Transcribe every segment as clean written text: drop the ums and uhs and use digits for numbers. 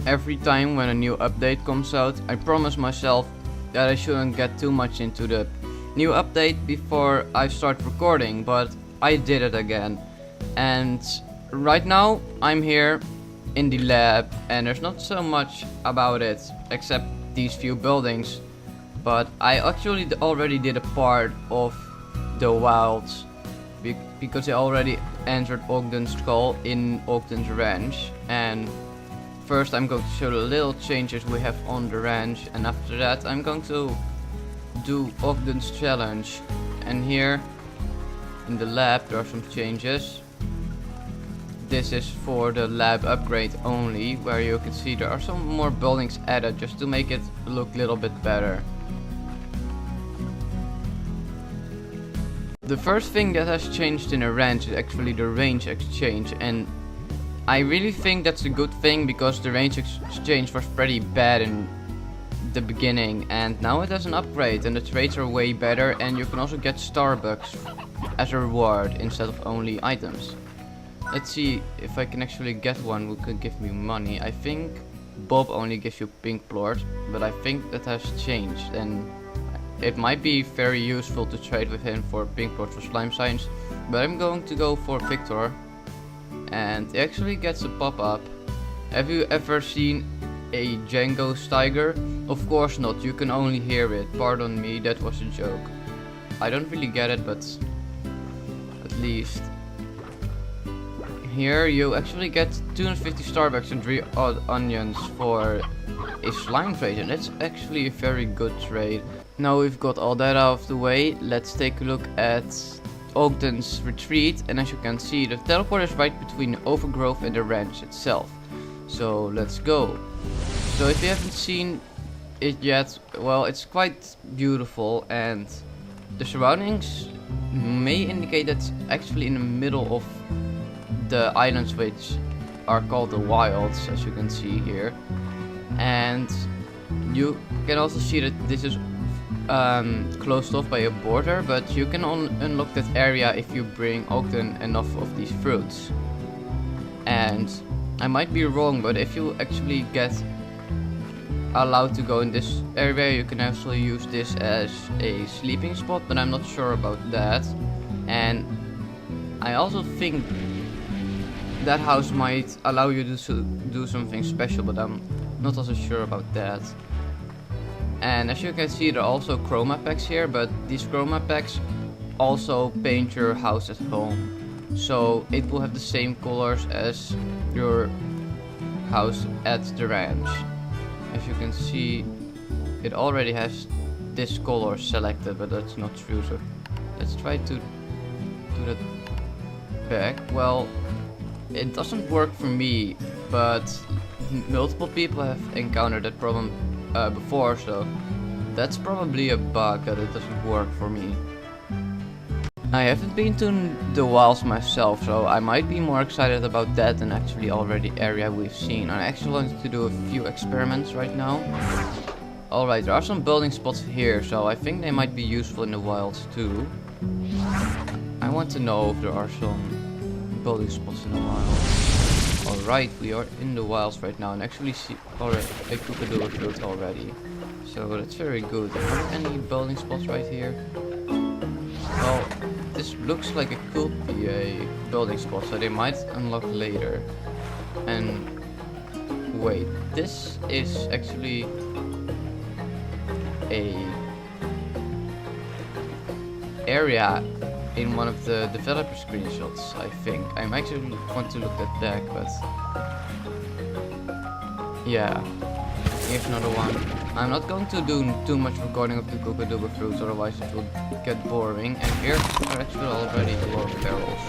every time when a new update comes out, I promise myself that I shouldn't get too much into the new update before I start recording, but I did it again. And right now I'm here in the lab and there's not so much about it except these few buildings, but I actually already did a part of the wilds because I already entered Ogden's Skull in Ogden's Ranch, and first I'm going to show the little changes we have on the ranch, and after that I'm going to do Ogden's challenge. And here in the lab there are some changes. This is for the lab upgrade only, where you can see there are some more buildings added just to make it look a little bit better. The first thing that has changed in the ranch is actually the range exchange, and I really think that's a good thing because the range exchange was pretty bad in the beginning, and now it has an upgrade and the trades are way better, and you can also get Starbucks as a reward instead of only items. Let's see if I can actually get one who could give me money. I think Bob only gives you pink plort, but I think that has changed, and it might be very useful to trade with him for pink plort for slime science, but I'm going to go for Victor. And he actually gets a pop-up. Have you ever seen a Django's tiger? Of course not, you can only hear it. Pardon me, that was a joke. I don't really get it, but at least. Here you actually get 250 Starbucks and 3 odd onions for a slime trade, and that's actually a very good trade. Now we've got all that out of the way, let's take a look at Ogden's retreat, and as you can see the teleport is right between the overgrowth and the ranch itself. So let's go. So if you haven't seen it yet, well, it's quite beautiful, and the surroundings may indicate that's actually in the middle of the islands, which are called the wilds, as you can see here. And you can also see that this is closed off by a border, but you can unlock that area if you bring Ogden enough of these fruits. And I might be wrong, but if you actually get allowed to go in this area, you can actually use this as a sleeping spot, but I'm not sure about that. And I also think that house might allow you to do something special, but I'm not also sure about that. And as you can see, there are also chroma packs here, but these chroma packs also paint your house at home, so it will have the same colors as your house at the ranch. As you can see, it already has this color selected, but that's not true, so let's try to do that back. Well, it doesn't work for me, but multiple people have encountered that problem before, so that's probably a bug that it doesn't work for me. I haven't been to the wilds myself, so I might be more excited about that than actually already area we've seen. I actually wanted to do a few experiments right now. Alright, there are some building spots here, so I think they might be useful in the wilds too. I want to know if there are some building spots in the wilds. Alright, we are in the wilds right now and actually see already a kooka fruit already. So that's very good. Are there any building spots right here? Well, this looks like it could be a building spot, so they might unlock later. And wait, this is actually a area in one of the developer screenshots, I think. I might actually want to look at that, but yeah, here's another one. I'm not going to do too much recording of the kooka fruits, otherwise it will get boring. And here are actually already a lot of barrels.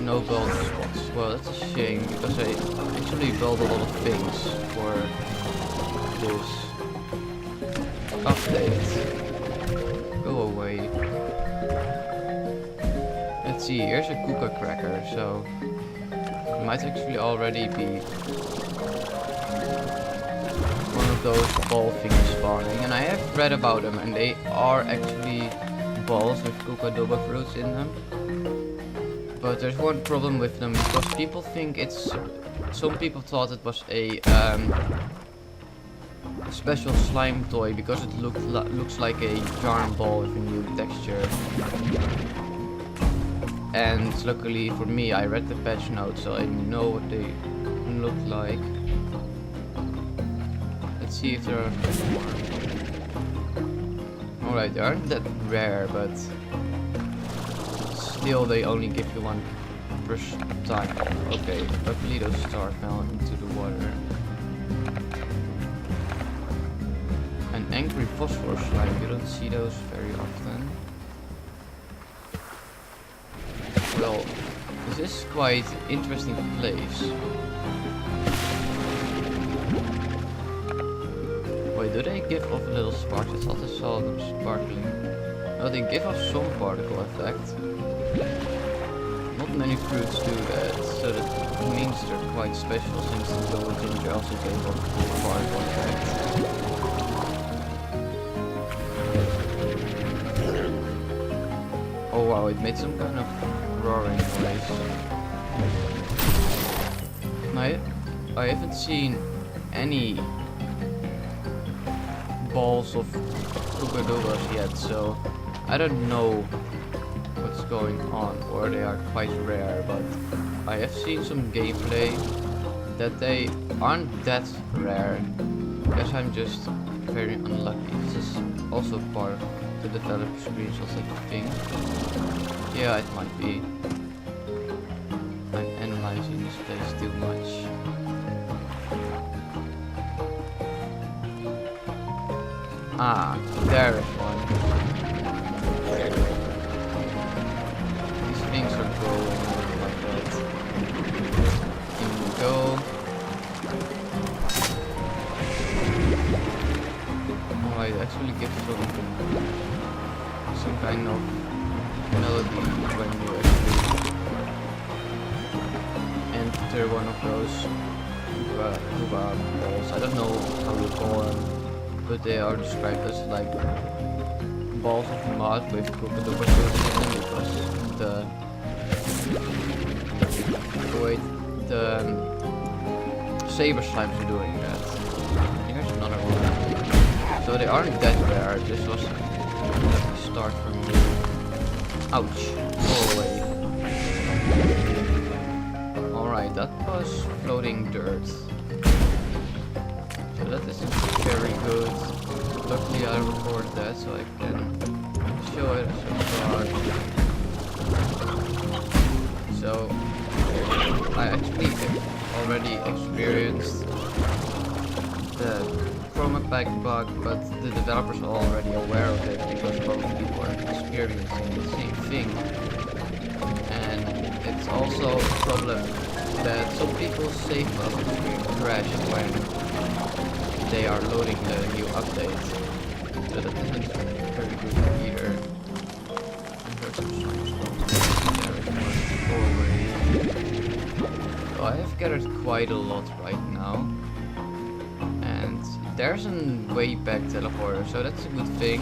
No building spots. Well, that's a shame because I actually built a lot of things for this update. Go away. Let's see, here's a kooka cracker, so it might actually already be one of those ball things spawning, and I have read about them, and they are actually balls with kooka fruits in them. But there's one problem with them, because people think it's some people thought it was a special slime toy because it looks like a yarn ball with a new texture. And luckily for me, I read the patch notes, so I know what they look like. Let's see if there are more. Alright, they aren't that rare, but still they only give you one per time. Okay, luckily those stars fell into the water. An angry phosphor slime, you don't see those very often. Well, this is quite interesting place. Wait, do they give off a little spark? I thought I saw them sparkling. No, they give off some particle effect. Not many fruits do that, so that means they're quite special since the yellow ginger also gave off particle effect. Oh wow, it made some kind of roaring noise. I haven't seen any balls of kooka yet, so I don't know what's going on, or they are quite rare, but I have seen some gameplay that they aren't that rare. I guess I'm just very unlucky. This is also part of the developer screenshots, I think. Yeah, it might be. I'm analyzing this place too much. Ah, there is one. These things are growing like that. In we go. Oh, I actually get some kind of melody when you actually enter one of those kooka balls. I don't know how you call them, but they are described as like balls of mud with kooka in them because the saber slimes are doing that. Here's another one. So they aren't that rare. This was a start for me. Ouch. Go away. Alright, that was floating dirt. So that is very good. Luckily I record that so I can show it as a start. So I actually already experienced the chroma pack bug, but the developers are already aware of it because both people are experiencing the same thing. And it's also a problem that some people's save files crash when they are loading the new update. So that isn't very good either. I heard some slimes go away. So I have gathered quite a lot right now. And there's a way back teleporter, so that's a good thing.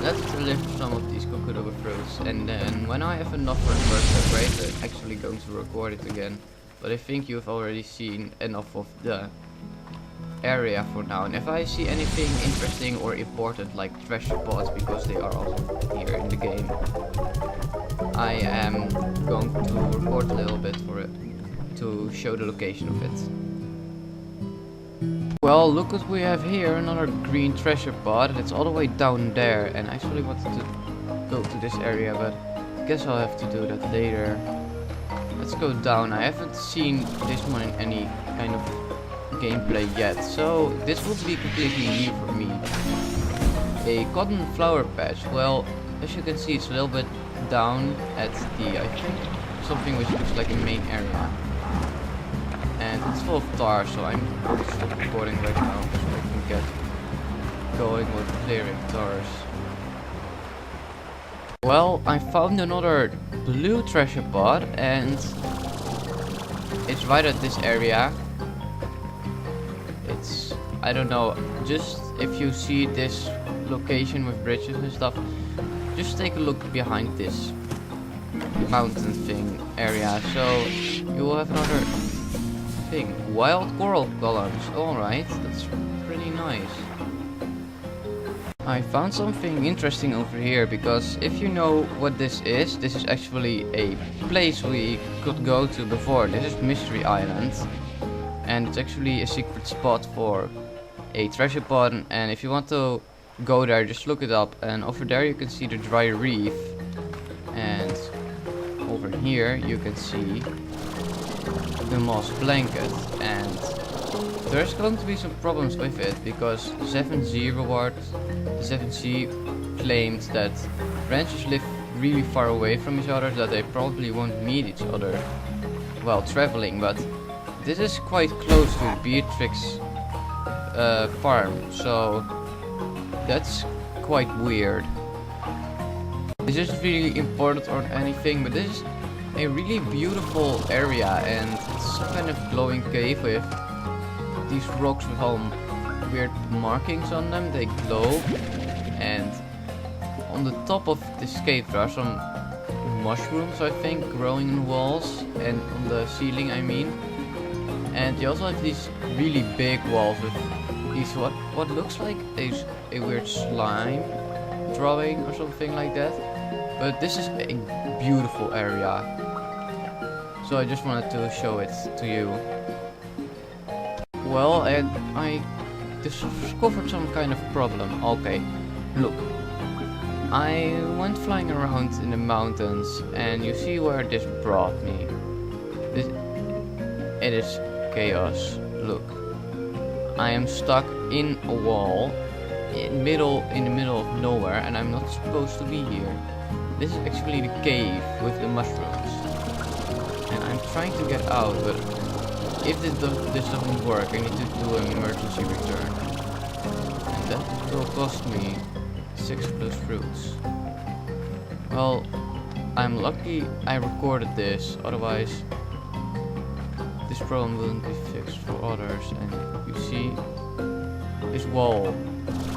Let's lift some of these kooka fruits, and then when I have enough for the first break, I'm actually going to record it again. But I think you've already seen enough of the area for now. And if I see anything interesting or important like treasure pods, because they are also here in the game, I am going to record a little bit for it to show the location of it. Well, look what we have here, another green treasure pod, and it's all the way down there, and I actually wanted to go to this area, but I guess I'll have to do that later. Let's go down. I haven't seen this one in any kind of gameplay yet, so this would be completely new for me. A cotton flower patch. Well, as you can see, it's a little bit down at the, I think, something which looks like a main area. And it's full of tar, so I'm going to stop recording right now so I can get going with clearing tars. Well, I found another blue treasure pod, and it's right at this area. It's, I don't know, just if you see this location with bridges and stuff, just take a look behind this mountain thing area. So you will have another thing. Wild coral columns. Alright, that's pretty nice. I found something interesting over here, because if you know what this is actually a place we could go to before. This is Mystery Island, and it's actually a secret spot for a treasure pod, and if you want to go there, just look it up, and over there you can see the dry reef, and over here you can see the moss blanket, and there's going to be some problems with it, because the 7Z reward, the 7Z claimed that branches live really far away from each other, that they probably won't meet each other while traveling, but this is quite close to Beatrix farm, so that's quite weird. This isn't really important or anything, but this is a really beautiful area, and it's some kind of glowing cave with these rocks with all weird markings on them. They glow, and on the top of this cave there are some mushrooms, I think, growing in the walls and on the ceiling, I mean. And you also have these really big walls with these what looks like a weird slime drawing or something like that. But this is a beautiful area, so I just wanted to show it to you. Well, and I discovered some kind of problem. Okay, look. I went flying around in the mountains, and you see where this brought me. It is chaos. Look, I am stuck in a wall in the middle of nowhere, and I'm not supposed to be here. This is actually the cave with the mushrooms, and I'm trying to get out, but if this doesn't work, I need to do an emergency return, and that will cost me 6 of those fruits. Well, I'm lucky I recorded this, otherwise this problem wouldn't be fixed for others. And you see, this wall,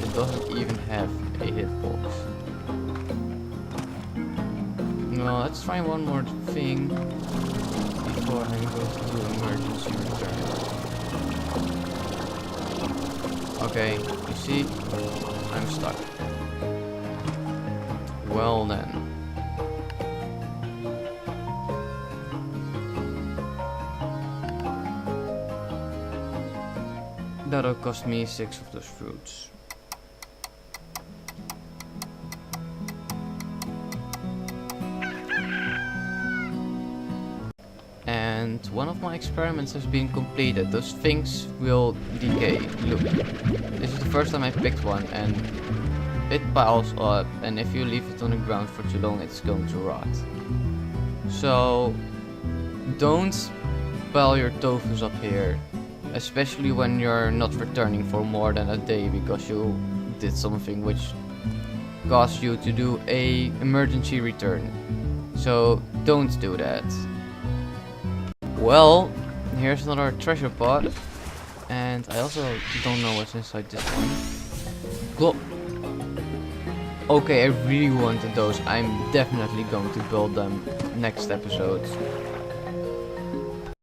it doesn't even have a hitbox. Well, let's try one more thing before I'm going to do emergency return. Okay, you see, I'm stuck. Well then. That'll cost me 6 of those fruits. And one of my experiments has been completed. Those things will decay. Look, this is the first time I picked one, and it piles up, and if you leave it on the ground for too long, it's going to rot. So don't pile your tofus up here, especially when you're not returning for more than a day because you did something which caused you to do a emergency return. So don't do that. Well, here's another treasure pod, and I also don't know what's inside this one. Well, okay, I really wanted those. I'm definitely going to build them next episode.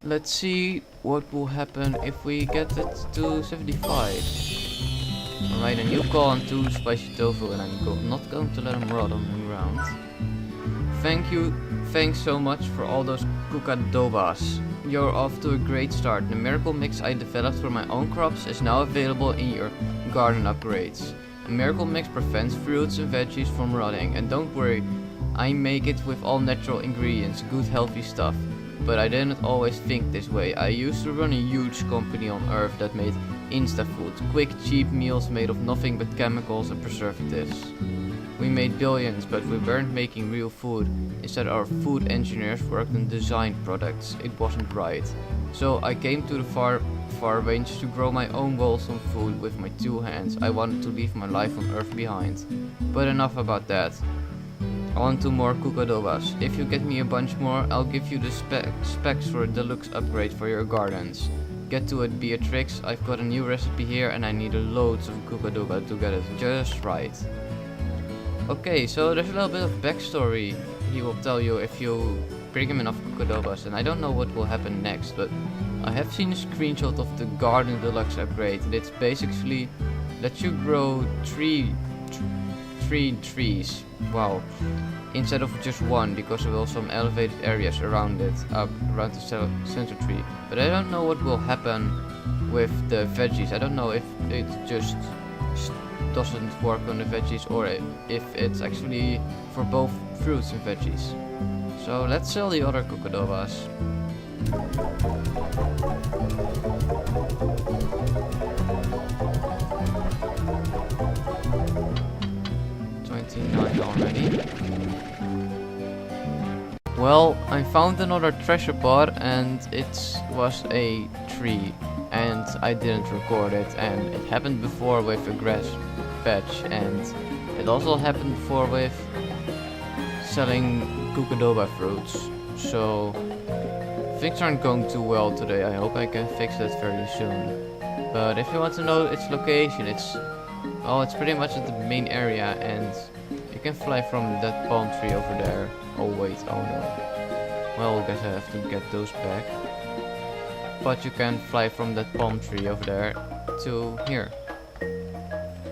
Let's see what will happen if we get it to 75. Alright, a new call on 2 spicy tofu, and I'm not going to let them rot on the ground. Thanks so much for all those kooka dobas. You're off to a great start. The miracle mix I developed for my own crops is now available in your garden upgrades. A miracle mix prevents fruits and veggies from rotting, and don't worry, I make it with all natural ingredients, good healthy stuff. But I didn't always think this way. I used to run a huge company on Earth that made insta-food, quick cheap meals made of nothing but chemicals and preservatives. We made billions, but we weren't making real food. Instead, our food engineers worked on design products. It wasn't right. So I came to the far range to grow my own wholesome food with my 2 hands. I wanted to leave my life on Earth behind. But enough about that. On to more kooka. If you get me a bunch more, I'll give you the specs for a deluxe upgrade for your gardens. Get to it, Beatrix. I've got a new recipe here, and I need loads of kooka to get it just right. Okay, so there's a little bit of backstory he will tell you if you premium enough Kokodobas, and I don't know what will happen next, but I have seen a screenshot of the Garden Deluxe upgrade. It's basically lets you grow three trees. Wow. Instead of just one, because there will some elevated areas around it, around the center tree. But I don't know what will happen with the veggies. I don't know if it just doesn't work on the veggies, or if it's actually for both fruits and veggies. So let's sell the other Kokodobas. Already. Well, I found another treasure pod, and it was a tree, and I didn't record it, and it happened before with a grass patch, and it also happened before with selling Kokodoba fruits. So things aren't going too well today. I hope I can fix that very soon. But if you want to know its location, it's pretty much at the main area, and you can fly from that palm tree over there. Oh wait, oh no. Well, I guess I have to get those back. But you can fly from that palm tree over there to here.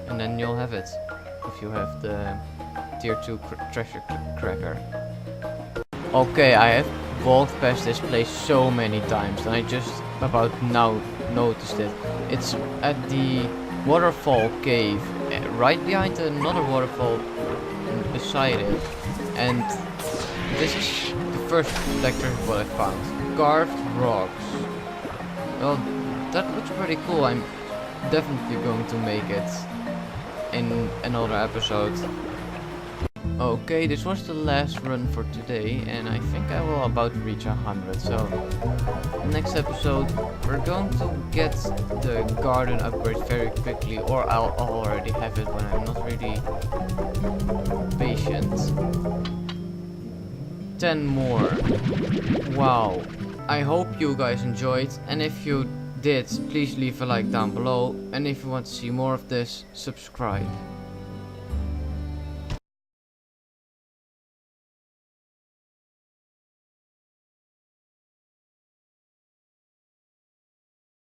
And then you'll have it, if you have the tier 2 treasure cracker. Okay, I have walked past this place so many times, and I just about now noticed it. It's at the waterfall cave, right behind another waterfall beside it, and this is the first black treasure what I found. Carved rocks. Well, that looks pretty cool. I'm definitely going to make it in another episode. Okay, this was the last run for today, and I think I will about reach 100. So next episode we're going to get the garden upgrade very quickly, or I'll already have it when I'm not really patient. 10 more. Wow. I hope you guys enjoyed, and if you did, please leave a like down below, and if you want to see more of this, subscribe.